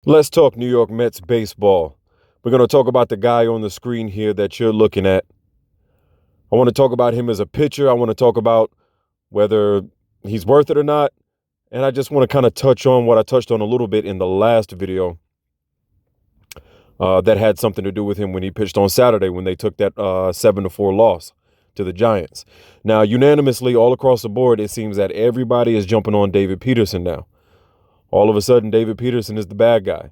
Let's talk New York Mets baseball. We're going to talk about the guy on the screen here that you're looking at. I want to talk about him as a pitcher. I want to talk about whether he's worth it or not. And I just want to kind of touch on what I touched on a little bit in the last video that had something to do with him when he pitched on Saturday when they took that 7-4 loss to the Giants. Now, unanimously, all across the board, it seems that everybody is jumping on David Peterson now. All of a sudden, David Peterson is the bad guy.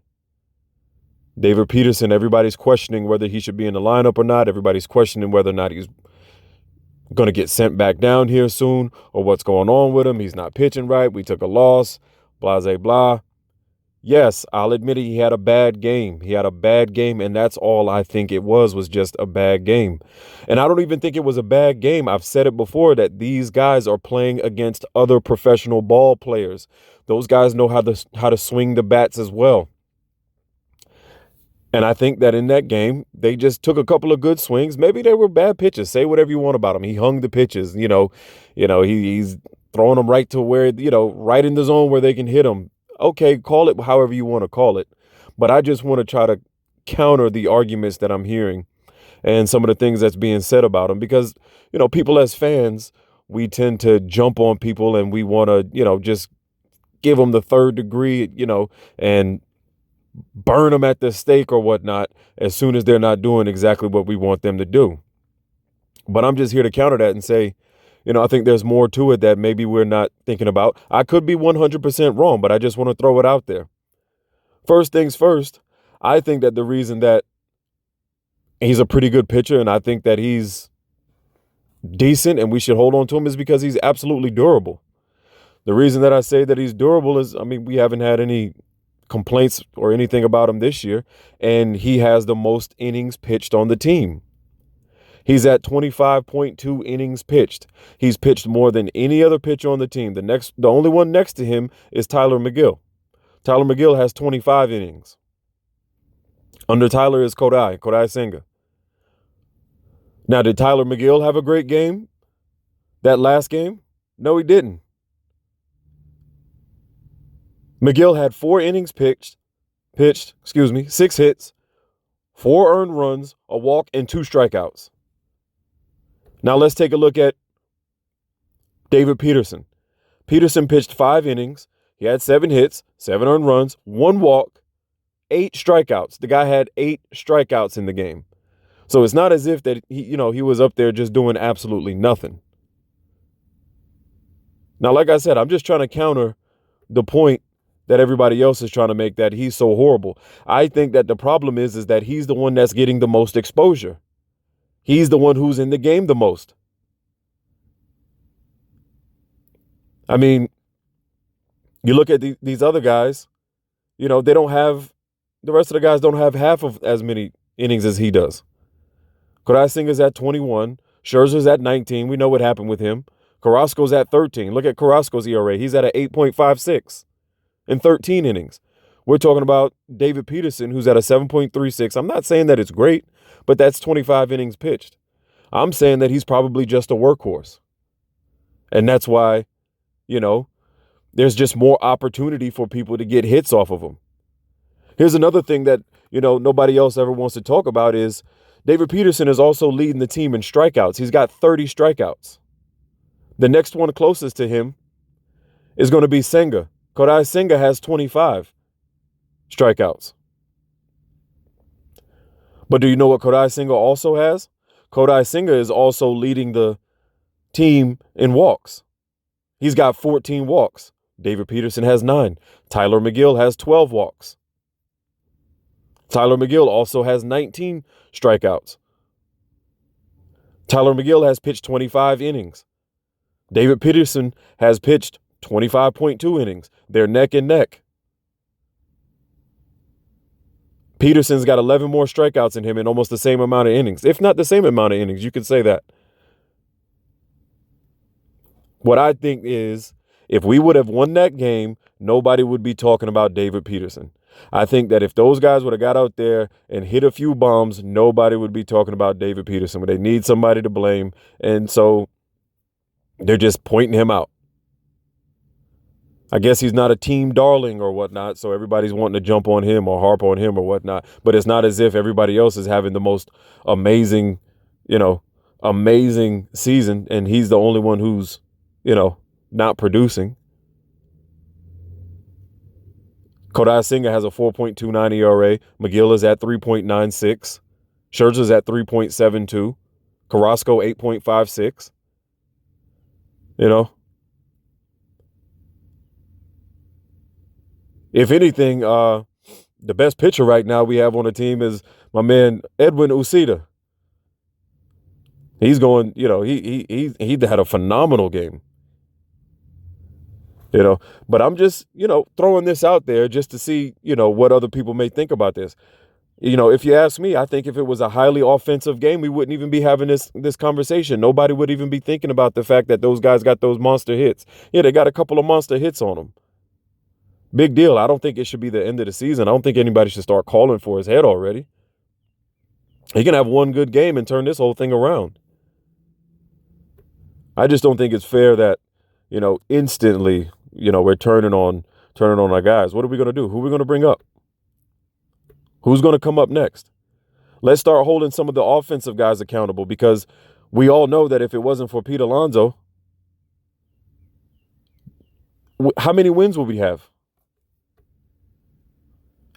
David Peterson, everybody's questioning whether he should be in the lineup or not. Everybody's questioning whether or not he's going to get sent back down here soon or what's going on with him. He's not pitching right. We took a loss, blah, blah, blah. Yes, I'll admit it, he had a bad game. He had a bad game, and that's all I think it was just a bad game. And I don't even think it was a bad game. I've said it before that these guys are playing against other professional ball players. Those guys know how to swing the bats as well. And I think that in that game, they just took a couple of good swings. Maybe they were bad pitches. Say whatever you want about him. He hung the pitches. He's throwing them right to where, right in the zone where they can hit them. Okay, call it however you want to call it. But I just want to try to counter the arguments that I'm hearing and some of the things that's being said about him because, people as fans, we tend to jump on people and we want to, just give them the third degree, and burn them at the stake or whatnot as soon as they're not doing exactly what we want them to do. But I'm just here to counter that and say, I think there's more to it that maybe we're not thinking about. I could be 100% wrong, but I just want to throw it out there. First things first, I think that the reason that he's a pretty good pitcher and I think that he's decent and we should hold on to him is because he's absolutely durable. The reason that I say that he's durable is, we haven't had any complaints or anything about him this year, and he has the most innings pitched on the team. He's at 25.2 innings pitched. He's pitched more than any other pitcher on the team. The only one next to him is Tyler McGill. Tyler McGill has 25 innings. Under Tyler is Kodai Senga. Now, did Tyler McGill have a great game that last game? No, he didn't. McGill had 4 innings pitched, 6 hits, 4 earned runs, a walk, and 2 strikeouts. Now let's take a look at David Peterson. Peterson pitched 5 innings. He had 7 hits, 7 earned runs, 1 walk, 8 strikeouts. The guy had 8 strikeouts in the game. So it's not as if that he was up there just doing absolutely nothing. Now, like I said, I'm just trying to counter the point that everybody else is trying to make that he's so horrible. I think that the problem is that he's the one that's getting the most exposure. He's the one who's in the game the most. You look at these other guys, they don't have, the rest of the guys don't have half of as many innings as he does. Kodai Senga's at 21. Scherzer's at 19. We know what happened with him. Carrasco's at 13. Look at Carrasco's ERA. He's at an 8.56 in 13 innings. We're talking about David Peterson, who's at a 7.36. I'm not saying that it's great, but that's 25 innings pitched. I'm saying that he's probably just a workhorse. And that's why, there's just more opportunity for people to get hits off of him. Here's another thing that, nobody else ever wants to talk about is David Peterson is also leading the team in strikeouts. He's got 30 strikeouts. The next one closest to him is going to be Senga. Kodai Senga has 25 strikeouts. But do you know what Kodai Senga also has? Kodai Senga is also leading the team in walks. He's got 14 walks. David Peterson has 9. Tyler McGill has 12 walks. Tyler McGill also has 19 strikeouts. Tyler McGill has pitched 25 innings. David Peterson has pitched 25.2 innings. They're neck and neck. Peterson's got 11 more strikeouts than him in almost the same amount of innings. If not the same amount of innings, you could say that. What I think is, if we would have won that game, nobody would be talking about David Peterson. I think that if those guys would have got out there and hit a few bombs, nobody would be talking about David Peterson. But they need somebody to blame. And so they're just pointing him out. I guess he's not a team darling or whatnot, so everybody's wanting to jump on him or harp on him or whatnot. But it's not as if everybody else is having the most amazing, you know, amazing season, and he's the only one who's, not producing. Kodai Senga has a 4.29 ERA. McGill is at 3.96. Scherzer's at 3.72. Carrasco 8.56. If anything, the best pitcher right now we have on the team is my man Edwin Uceda. He's going, he had a phenomenal game. But I'm just, throwing this out there just to see, what other people may think about this. If you ask me, I think if it was a highly offensive game, we wouldn't even be having this conversation. Nobody would even be thinking about the fact that those guys got those monster hits. Yeah, they got a couple of monster hits on them. Big deal. I don't think it should be the end of the season. I don't think anybody should start calling for his head already. He can have one good game and turn this whole thing around. I just don't think it's fair that, instantly, we're turning on our guys. What are we going to do? Who are we going to bring up? Who's going to come up next? Let's start holding some of the offensive guys accountable, because we all know that if it wasn't for Pete Alonso, how many wins would we have?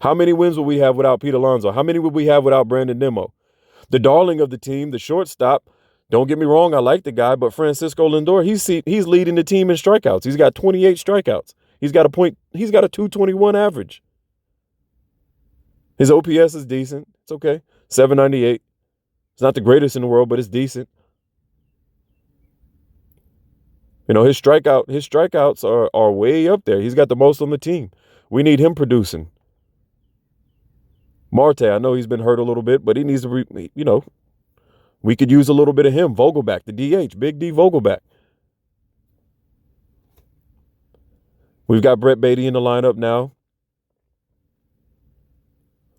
How many wins would we have without Pete Alonso? How many would we have without Brandon Nimmo? The darling of the team, the shortstop. Don't get me wrong, I like the guy, but Francisco Lindor, he's leading the team in strikeouts. He's got 28 strikeouts. He's got a 221 average. His OPS is decent. It's okay. 798. It's not the greatest in the world, but it's decent. His strikeouts are way up there. He's got the most on the team. We need him producing. Marte, I know he's been hurt a little bit, but he needs to, we could use a little bit of him. Vogelback, the DH, Big D Vogelback. We've got Brett Beatty in the lineup now.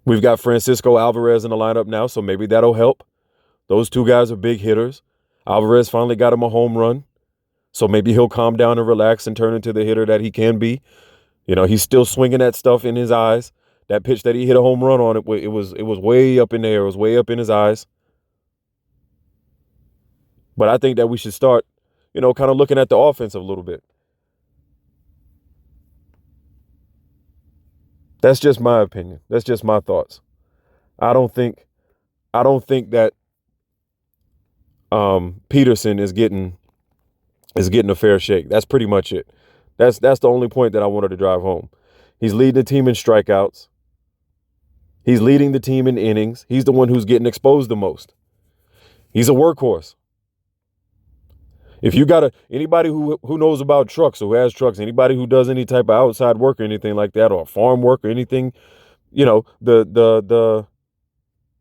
We've got Francisco Alvarez in the lineup now, so maybe that'll help. Those two guys are big hitters. Alvarez finally got him a home run, so maybe he'll calm down and relax and turn into the hitter that he can be. He's still swinging that stuff in his eyes. That pitch that he hit a home run on, it was way up in the air. It was way up in his eyes. But I think that we should start, kind of looking at the offense a little bit. That's just my opinion. That's just my thoughts. I don't think that Peterson is getting a fair shake. That's pretty much it. That's the only point that I wanted to drive home. He's leading the team in strikeouts. He's leading the team in innings. He's the one who's getting exposed the most. He's a workhorse. If you got anybody who knows about trucks or who has trucks, anybody who does any type of outside work or anything like that, or farm work or anything, the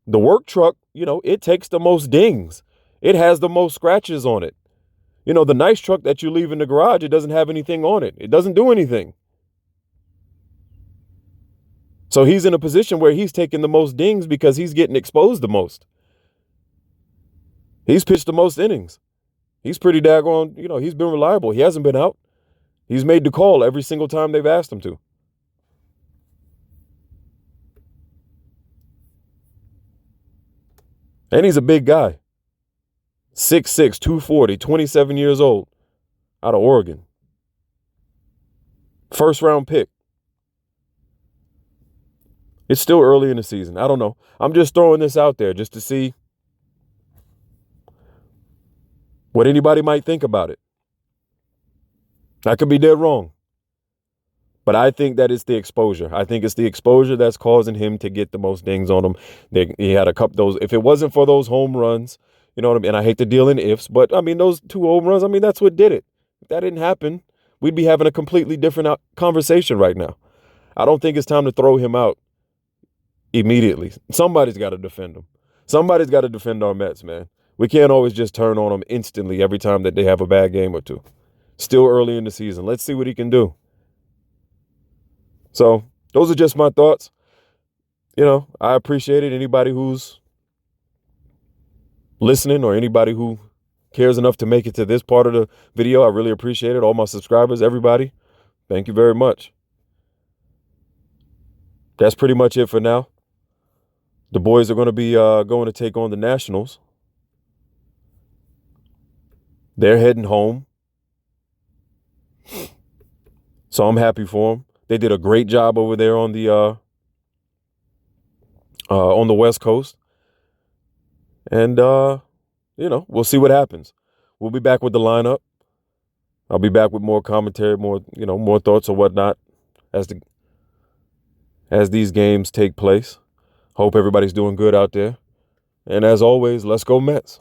work truck, it takes the most dings. It has the most scratches on it. The nice truck that you leave in the garage, it doesn't have anything on it. It doesn't do anything. So he's in a position where he's taking the most dings because he's getting exposed the most. He's pitched the most innings. He's pretty daggone, he's been reliable. He hasn't been out. He's made the call every single time they've asked him to. And he's a big guy. 6'6", 240, 27 years old, out of Oregon. First round pick. It's still early in the season. I don't know. I'm just throwing this out there just to see what anybody might think about it. I could be dead wrong. But I think that it's the exposure. I think it's the exposure that's causing him to get the most dings on him. He had a couple those. If it wasn't for those home runs, you know what I mean? And I hate to deal in ifs, but I mean, those 2 home runs, that's what did it. If that didn't happen, we'd be having a completely different conversation right now. I don't think it's time to throw him out immediately. Somebody's got to defend him. Somebody's got to defend our Mets, man. We can't always just turn on them instantly every time that they have a bad game or two. Still early in the season. Let's see what he can do. So those are just my thoughts. I appreciate it. Anybody who's listening or anybody who cares enough to make it to this part of the video, I really appreciate it. All my subscribers, everybody, Thank you very much. That's pretty much it for now. The boys are going to be going to take on the Nationals. They're heading home. So I'm happy for them. They did a great job over there on the West Coast. And we'll see what happens. We'll be back with the lineup. I'll be back with more commentary, more thoughts or whatnot as these games take place. Hope everybody's doing good out there. And as always, let's go Mets.